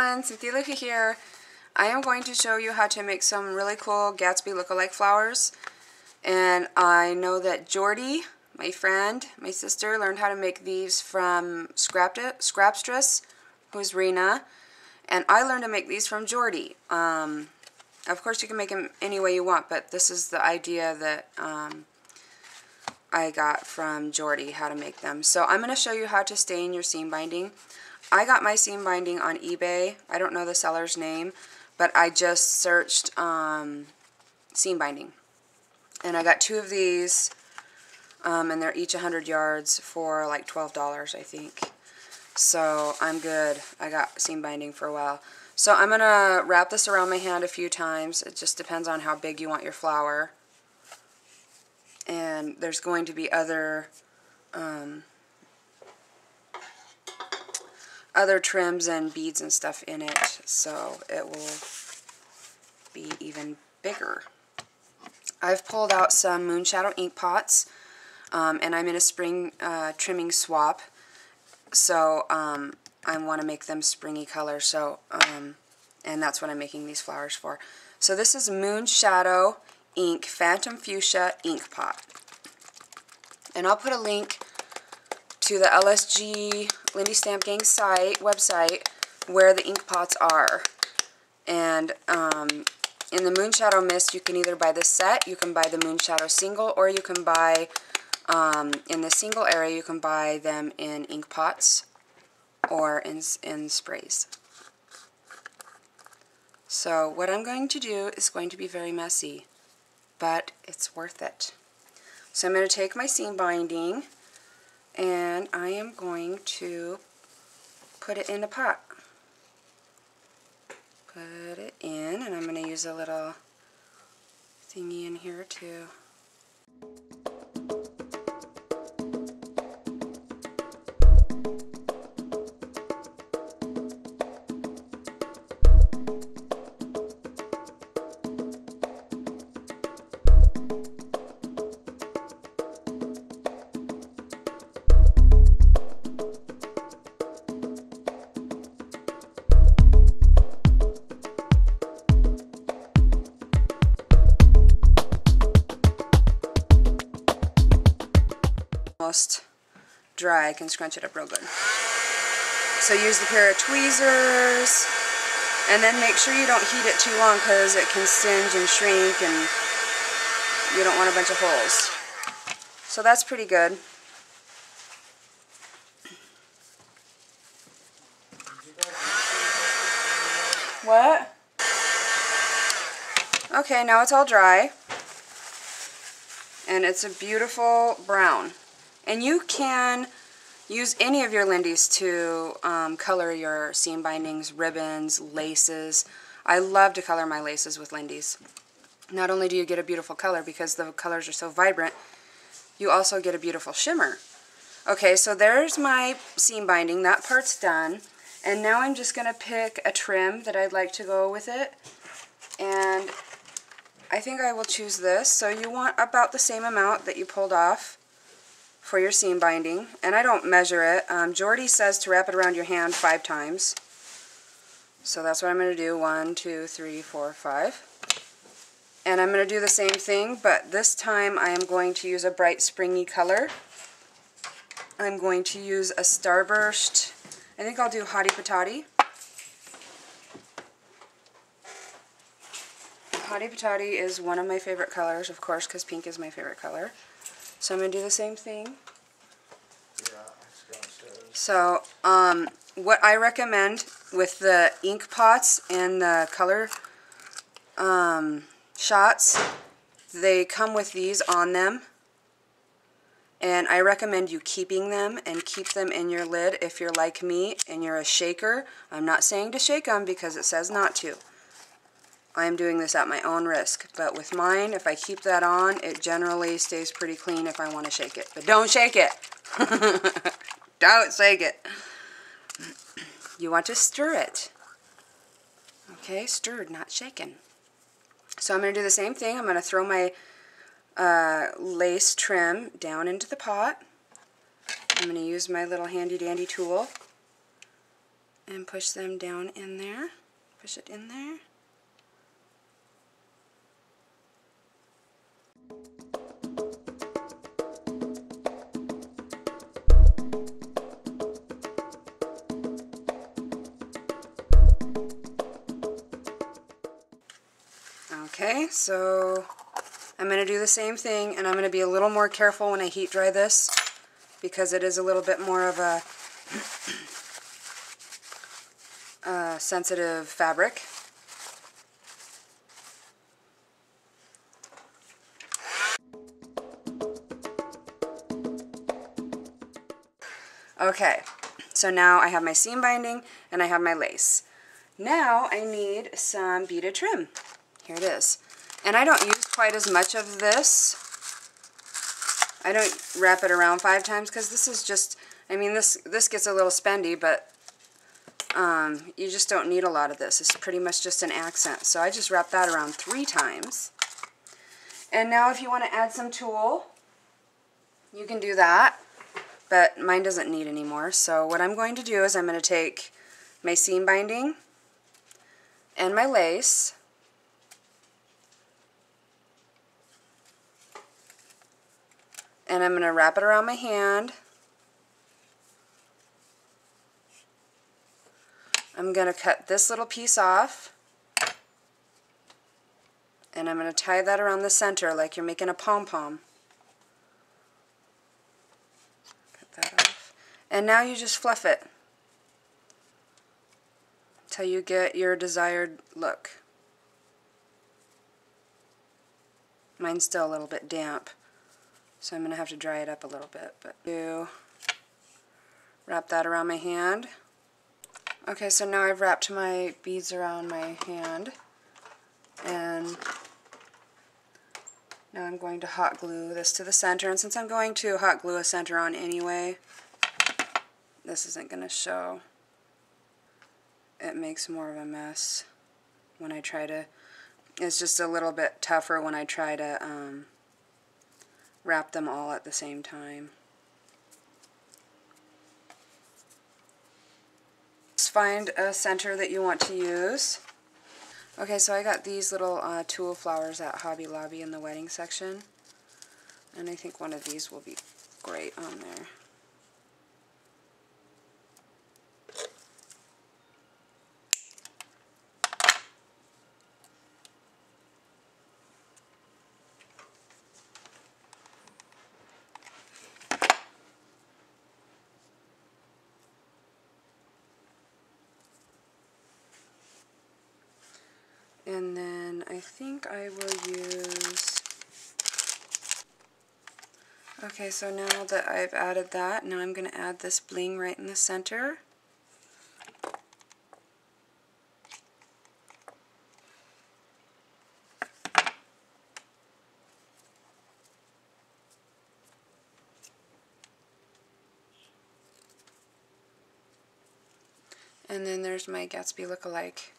everyone, Cynthialoowho here. I am going to show you how to make some really cool Gatsby look-alike flowers. And I know that Jordy, my friend, my sister, learned how to make these from Scrapstress, who's Rena. And I learned to make these from Jordy. Of course you can make them any way you want, but this is the idea that I got from Jordy, how to make them. So I'm going to show you how to stain your seam binding. I got my seam binding on eBay. I don't know the seller's name, but I just searched seam binding. And I got 2 of these, and they're each 100 yards for like $12, I think. So I'm good. I got seam binding for a while. So I'm going to wrap this around my hand a few times. It just depends on how big you want your flower. And there's going to be other trims and beads and stuff in it, so it will be even bigger. I've pulled out some Moonshadow ink pots, and I'm in a spring trimming swap, so I want to make them springy colors, so and that's what I'm making these flowers for. So this is Moonshadow ink Phantom Fuchsia ink pot, and I'll put a link to the LSG Lindy Stamp Gang website where the ink pots are. And in the Moonshadow Mist, you can either buy the set, you can buy the Moonshadow single, or you can buy, in the single area, you can buy them in ink pots or in sprays. So what I'm going to do is going to be very messy, but it's worth it. So I'm going to take my seam binding, and I am going to put it in a pot. Put it in, and I'm going to use a little thingy in here too. Almost dry, I can scrunch it up real good. So use the pair of tweezers, and then make sure you don't heat it too long because it can singe and shrink and you don't want a bunch of holes. So that's pretty good. What? Okay, now it's all dry. And it's a beautiful brown. And you can use any of your Lindys to color your seam bindings, ribbons, laces. I love to color my laces with Lindys. Not only do you get a beautiful color because the colors are so vibrant, you also get a beautiful shimmer. Okay, so there's my seam binding. That part's done. And now I'm just going to pick a trim that I'd like to go with it. And I think I will choose this. So you want about the same amount that you pulled off for your seam binding, and I don't measure it. Jordy says to wrap it around your hand 5 times. So that's what I'm going to do. 1, 2, 3, 4, 5. And I'm going to do the same thing, but this time I am going to use a bright springy color. I'm going to use a Starburst. I think I'll do Hottie Patati. Hottie Patati is one of my favorite colors, of course, because pink is my favorite color. So I'm going to do the same thing. So, what I recommend with the ink pots and the color shots, they come with these on them. And I recommend you keeping them and keep them in your lid if you're like me and you're a shaker. I'm not saying to shake them because it says not to. I am doing this at my own risk, but with mine, if I keep that on, it generally stays pretty clean if I want to shake it. But don't shake it! Don't shake it! You want to stir it. Okay, stirred, not shaken. So I'm going to do the same thing. I'm going to throw my lace trim down into the pot. I'm going to use my little handy dandy tool and push them down in there. Push it in there. Okay, so I'm going to do the same thing, and I'm going to be a little more careful when I heat dry this because it is a little bit more of a sensitive fabric. Okay, so now I have my seam binding and I have my lace. Now I need some beaded trim. Here it is. And I don't use quite as much of this. I don't wrap it around 5 times because this is just, I mean, this gets a little spendy, but you just don't need a lot of this. It's pretty much just an accent. So I just wrap that around 3 times. And now if you want to add some tulle, you can do that. But mine doesn't need any more. So what I'm going to do is I'm going to take my seam binding and my lace, and I'm going to wrap it around my hand. I'm going to cut this little piece off, and I'm going to tie that around the center like you're making a pom-pom. Cut that off. And now you just fluff it until you get your desired look. Mine's still a little bit damp, so I'm going to have to dry it up a little bit. But you wrap that around my hand. Okay, so now I've wrapped my beads around my hand, and now I'm going to hot glue this to the center. And since I'm going to hot glue a center on anyway, this isn't going to show. It makes more of a mess when I try to, it's just a little bit tougher when I try to wrap them all at the same time. Just find a center that you want to use. Okay, so I got these little tulle flowers at Hobby Lobby in the wedding section, and I think one of these will be great on there. And then I think I will use, okay, so now that I've added that, now I'm going to add this bling right in the center. And then there's my Gatsby look-alike.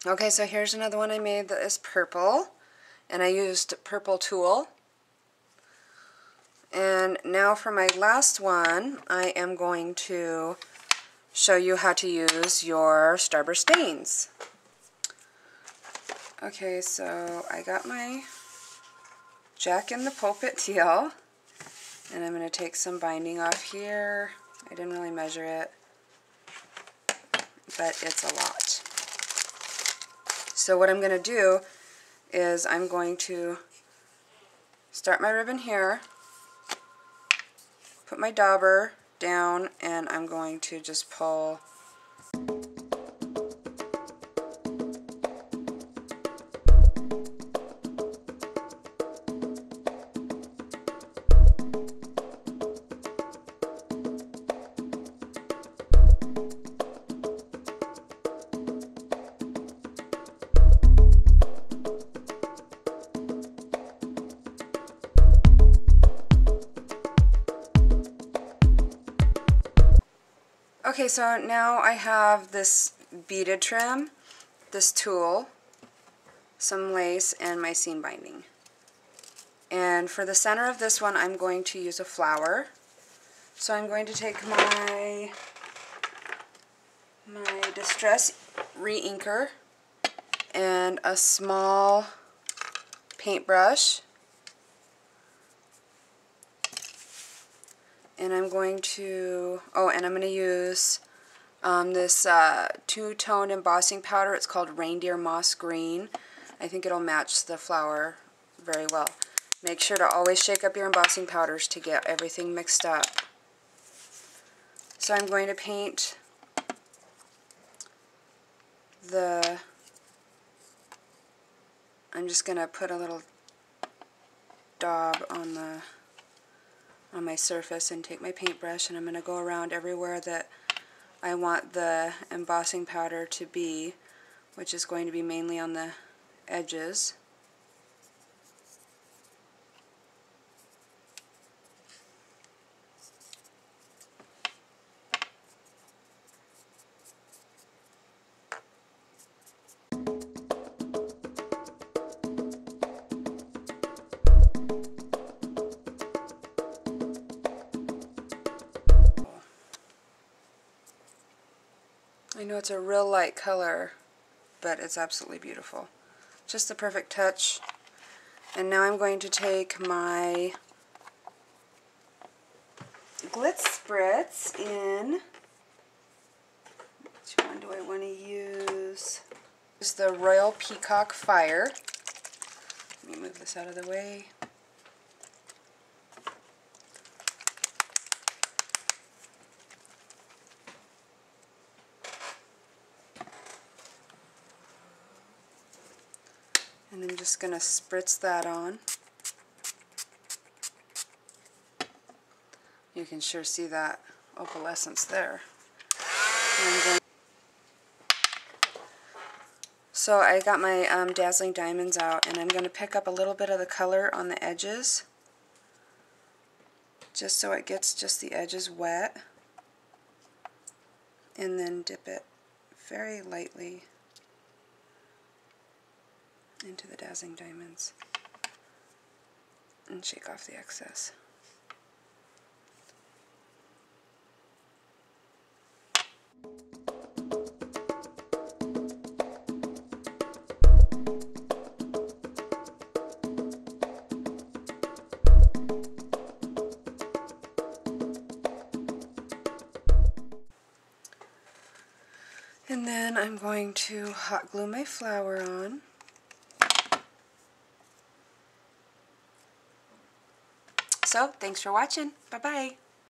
Okay, so here's another one I made that is purple, and I used purple tulle. And now for my last one, I am going to show you how to use your Starburst stains. Okay, so I got my Jack in the Pulpit Teal, and I'm going to take some binding off here. I didn't really measure it, but it's a lot. So what I'm going to do is I'm going to start my ribbon here, put my dauber down, and I'm going to just pull. Okay, so now I have this beaded trim, this tulle, some lace, and my seam binding. And for the center of this one, I'm going to use a flower. So I'm going to take my Distress Re-Inker and a small paintbrush. And I'm going to, and I'm going to use this two-tone embossing powder. It's called Reindeer Moss Green. I think it'll match the flower very well. Make sure to always shake up your embossing powders to get everything mixed up. So I'm going to paint I'm just going to put a little daub on my surface and take my paintbrush, and I'm going to go around everywhere that I want the embossing powder to be, which is going to be mainly on the edges. I know it's a real light color, but it's absolutely beautiful. Just the perfect touch. And now I'm going to take my Glitz Spritz in. Which one do I want to use? This is the Royal Peacock Fire. Let me move this out of the way. And I'm just going to spritz that on. You can sure see that opalescence there. So I got my Dazzling Diamonds out, and I'm going to pick up a little bit of the color on the edges, just so it gets just the edges wet, and then dip it very lightly into the Dazzling Diamonds and shake off the excess. And then I'm going to hot glue my flower on. So, thanks for watching. Bye-bye.